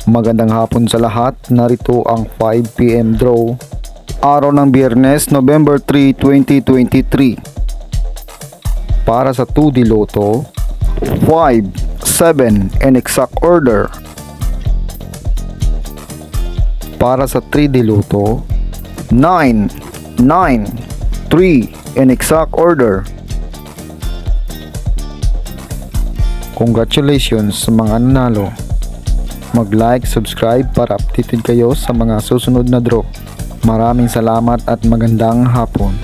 Magandang hapon sa lahat, narito ang 5 PM draw. Araw ng Biyernes, November 3, 2023. Para sa 2D Lotto, 5, 7 in exact order. Para sa 3D Lotto, 9, 9, 3 in exact order. Congratulations sa mga nanalo. Mag-like, subscribe para updated kayo sa mga susunod na draw. Maraming salamat at magandang hapon.